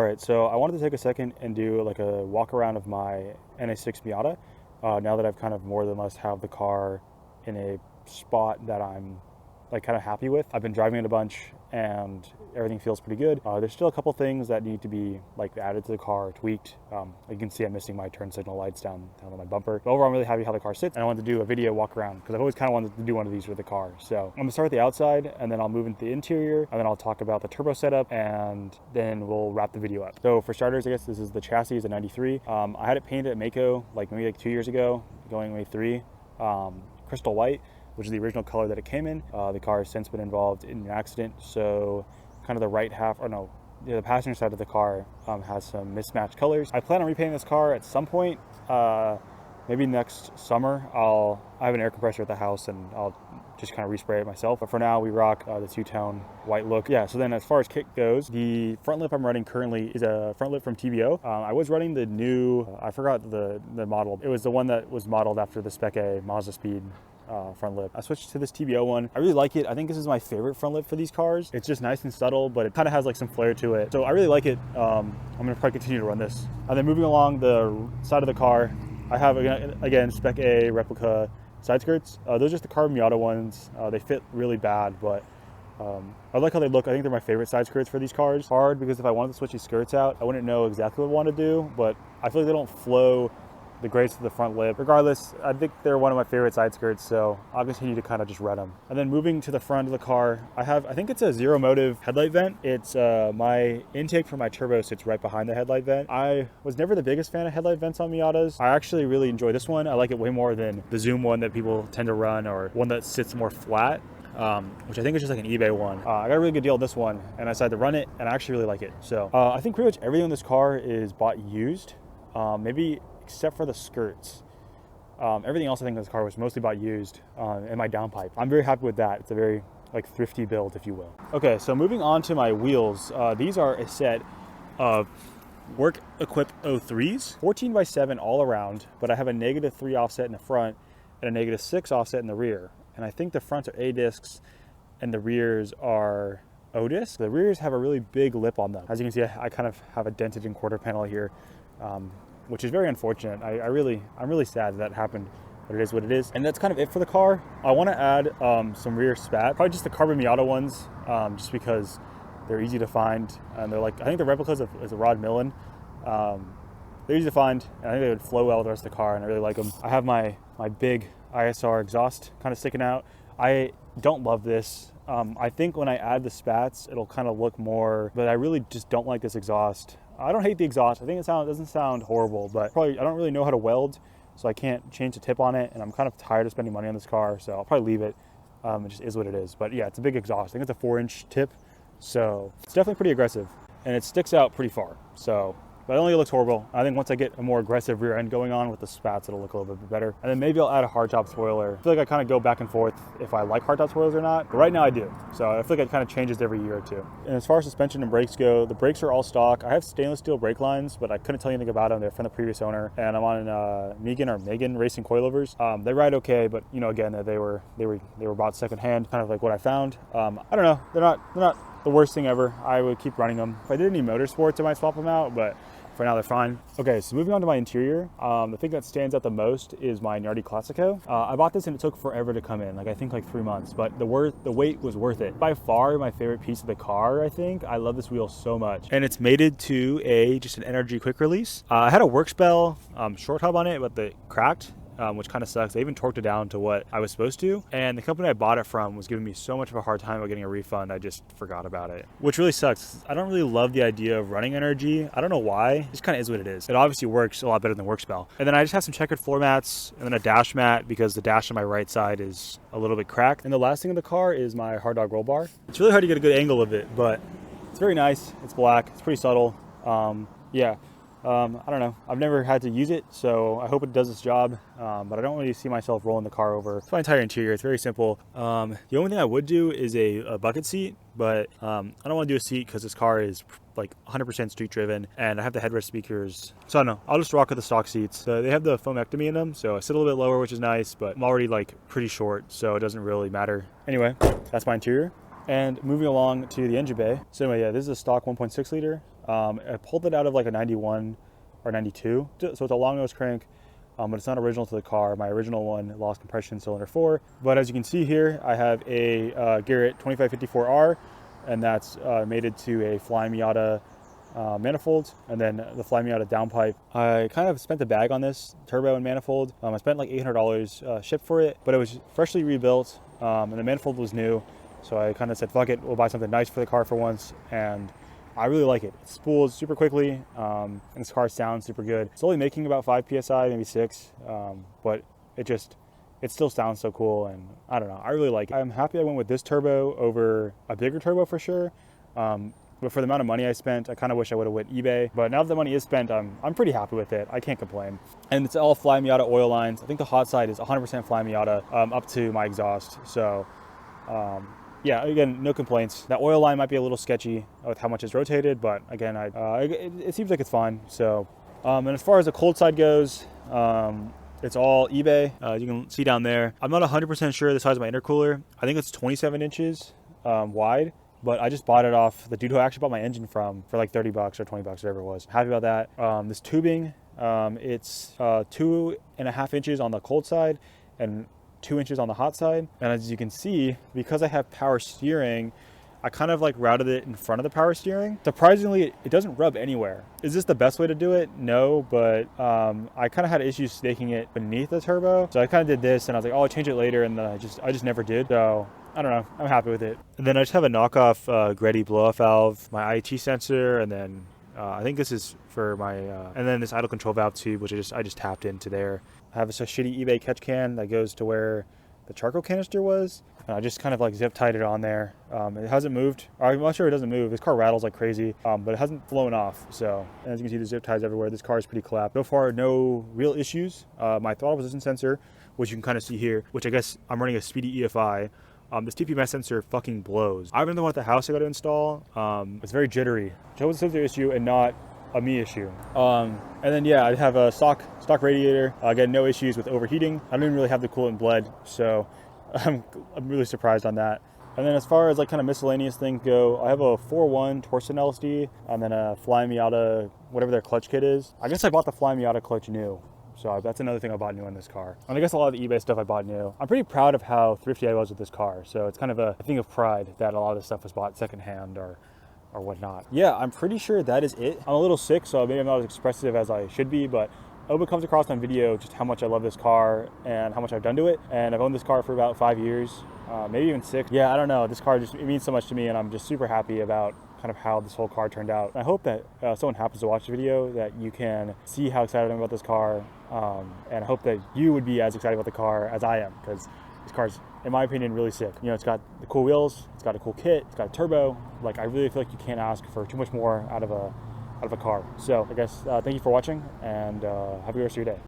right, so I wanted to take a second and do like a walk around of my na6 Miata. Now that I've kind of more than less have the car in a spot that I'm like kind of happy with. I've been driving it a bunch and everything feels pretty good. There's still a couple things that need to be like added to the car, tweaked. You can see I'm missing my turn signal lights down on my bumper. But overall, I'm really happy how the car sits, and I wanted to do a video walk around because I've always kind of wanted to do one of these with the car. So I'm gonna start at the outside, and then I'll move into the interior, and then I'll talk about the turbo setup, and then we'll wrap the video up. So for starters, I guess this is the chassis, is a 93. I had it painted at Mako maybe 2 years ago, going maybe 3, crystal white, which is the original color that it came in. The car has since been involved in an accident, so kind of the right half, or no, the passenger side of the car has some mismatched colors. I plan on repainting this car at some point, maybe next summer. I have an air compressor at the house and I'll just kind of respray it myself. But for now, we rock the two-tone white look. Yeah, so then as far as kit goes, the front lip I'm running currently is a front lip from TBO. I was running the new, I forgot the model. It was the one that was modeled after the Spec A Mazda Speed front lip. I switched to this TBO one. I really like it. I think this is my favorite front lip for these cars. It's just nice and subtle, but it kind of has like some flair to it. So I really like it. I'm gonna probably continue to run this. And then moving along the side of the car, I have again Spec A replica side skirts. Those are just the carbon Miata ones. They fit really bad, but I like how they look. I think they're my favorite side skirts for these cars. Hard because if I wanted to switch these skirts out, I wouldn't know exactly what I want to do, but I feel like they don't flow the grace of the front lip. Regardless, I think they're one of my favorite side skirts, so I'll continue to kind of just run them. And then moving to the front of the car, I think it's a zero motive headlight vent. It's my intake for my turbo sits right behind the headlight vent. I was never the biggest fan of headlight vents on Miatas. I actually really enjoy this one. I like it way more than the Zoom one that people tend to run, or one that sits more flat. Which I think is just like an eBay one. I got a really good deal on this one, and I decided to run it, and I actually really like it. So I think pretty much everything on this car is bought used, maybe except for the skirts. Everything else I think in this car was mostly bought used, and my downpipe. I'm very happy with that. It's a very like thrifty build, if you will. Okay, so moving on to my wheels. These are a set of Work Equip 03s, 14x7 all around, but I have a -3 offset in the front and a -6 offset in the rear. And I think the fronts are A discs and the rears are O discs. The rears have a really big lip on them. As you can see, I kind of have a dented in quarter panel here, which is very unfortunate. I'm really sad that happened, but it is what it is. And that's kind of it for the car. I want to add some rear spat, probably just the carbon Miata ones, just because they're easy to find, and they're like, I think the replicas of Rod Millen. They're easy to find, and I think they would flow well with the rest of the car, and I really like them. I have my big ISR exhaust kind of sticking out. I don't love this. I think when I add the spats, it'll kind of look more, but I really just don't like this exhaust. I don't hate the exhaust. I think it doesn't sound horrible, but probably I don't really know how to weld, so I can't change the tip on it, and I'm kind of tired of spending money on this car, so I'll probably leave it. It just is what it is. But yeah, it's a big exhaust. I think it's a 4-inch tip, so it's definitely pretty aggressive, and it sticks out pretty far. So, but I don't think it looks horrible. I think once I get a more aggressive rear end going on with the spats, it'll look a little bit better. And then maybe I'll add a hardtop spoiler. I feel like I kind of go back and forth if I like hardtop spoilers or not, but right now I do. So I feel like it kind of changes every year or two. And as far as suspension and brakes go, the brakes are all stock. I have stainless steel brake lines, but I couldn't tell you anything about them. They're from the previous owner, and I'm on Megan Racing Coilovers. They ride okay, but you know, again, they were bought secondhand, kind of like what I found. I don't know. They're not the worst thing ever. I would keep running them. If I did any motorsports, I might swap them out, but for now, they're fine. Okay, so moving on to my interior, the thing that stands out the most is my Nardi Classico. I bought this and it took forever to come in, I think 3 months, but the wait was worth it. By far my favorite piece of the car, I think. I love this wheel so much. And it's mated to just an NRG quick release. I had a Workspell short hub on it, but it cracked. Which kind of sucks. They even torqued it down to what I was supposed to, and the company I bought it from was giving me so much of a hard time about getting a refund, I just forgot about it, which really sucks. I don't really love the idea of running NRG. I don't know why. It just kind of is what it is. It obviously works a lot better than Workspell. And then I just have some checkered floor mats and then a dash mat because the dash on my right side is a little bit cracked. And the last thing in the car is my hard dog roll bar. It's really hard to get a good angle of it, but it's very nice. It's black. It's pretty subtle. Yeah. I don't know. I've never had to use it, so I hope it does its job, but I don't really see myself rolling the car over. It's my entire interior. It's very simple. The only thing I would do is a bucket seat, but I don't want to do a seat because this car is like 100% street driven, and I have the headrest speakers. So I don't know. I'll just rock with the stock seats. They have the foamectomy in them, so I sit a little bit lower, which is nice, but I'm already like pretty short, so it doesn't really matter. Anyway, that's my interior. And moving along to the engine bay. So anyway, yeah, this is a stock 1.6 liter. I pulled it out of like a 91 or 92, so it's a long nose crank, but it's not original to the car. My original one lost compression cylinder 4. But as you can see here, I have a Garrett 2554R, and that's mated to a Fly Miata manifold, and then the Fly Miata downpipe. I kind of spent the bag on this turbo and manifold. I spent like $800 shipped for it, but it was freshly rebuilt, and the manifold was new. So I kind of said, fuck it, we'll buy something nice for the car for once, and I really like it. It spools super quickly, and this car sounds super good. It's only making about 5 PSI, maybe 6, but it still sounds so cool, and I don't know, I really like it. I'm happy I went with this turbo over a bigger turbo for sure, but for the amount of money I spent, I kind of wish I would have went eBay. But now that the money is spent, I'm pretty happy with it. I can't complain. And it's all Fly Miata oil lines. I think the hot side is 100% Fly Miata up to my exhaust. So yeah, again, no complaints. That oil line might be a little sketchy with how much it's rotated, but again, it seems like it's fine. So, and as far as the cold side goes, it's all eBay. You can see down there. I'm not 100% sure the size of my intercooler. I think it's 27 inches wide, but I just bought it off the dude who I actually bought my engine from for like 30 bucks or 20 bucks, whatever it was. Happy about that. This tubing, it's 2.5 inches on the cold side and 2 inches on the hot side. And as you can see, because I have power steering, I kind of like routed it in front of the power steering. Surprisingly, it doesn't rub anywhere. Is this the best way to do it? No, but I kind of had issues staking it beneath the turbo. So I kind of did this and I was like, oh, I'll change it later. And then I just never did. So I don't know, I'm happy with it. And then I just have a knockoff Greddy blow-off valve, my IET sensor, and then I think this is for my, and then this idle control valve tube, which I just tapped into there. I have this shitty eBay catch can that goes to where the charcoal canister was. And I just kind of like zip tied it on there. It hasn't moved. I'm not sure it doesn't move. This car rattles like crazy, but it hasn't flown off. So, and as you can see, the zip ties everywhere. This car is pretty collapsed. So far, no real issues. My throttle position sensor, which you can kind of see here, which I guess I'm running a Speedy EFI. This TPMS sensor fucking blows. I remember the one at the house I got to install. It's very jittery. So it's a sensor issue and not a me issue. And then yeah, I have a stock radiator. Again, no issues with overheating. I don't even really have the coolant bled, so I'm really surprised on that. And then as far as like kind of miscellaneous things go, I have a 4.1 Torsen LSD and then a Fly Miata, whatever their clutch kit is. I guess I bought the Fly Miata clutch new. So that's another thing I bought new on this car. And I guess a lot of the eBay stuff I bought new. I'm pretty proud of how thrifty I was with this car. So it's kind of a thing of pride that a lot of this stuff was bought secondhand or whatnot. Yeah, I'm pretty sure that is it. I'm a little sick, so maybe I'm not as expressive as I should be, but I hope it comes across on video just how much I love this car and how much I've done to it. And I've owned this car for about 5 years, maybe even 6. Yeah, I don't know. This car it means so much to me, and I'm just super happy about kind of how this whole car turned out. I hope that someone happens to watch the video that you can see how excited I am about this car, and I hope that you would be as excited about the car as I am, because this car's, in my opinion, really sick. You know, it's got the cool wheels, it's got a cool kit, it's got a turbo. Like, I really feel like you can't ask for too much more out of a car. So I guess thank you for watching, and have a good rest of your day.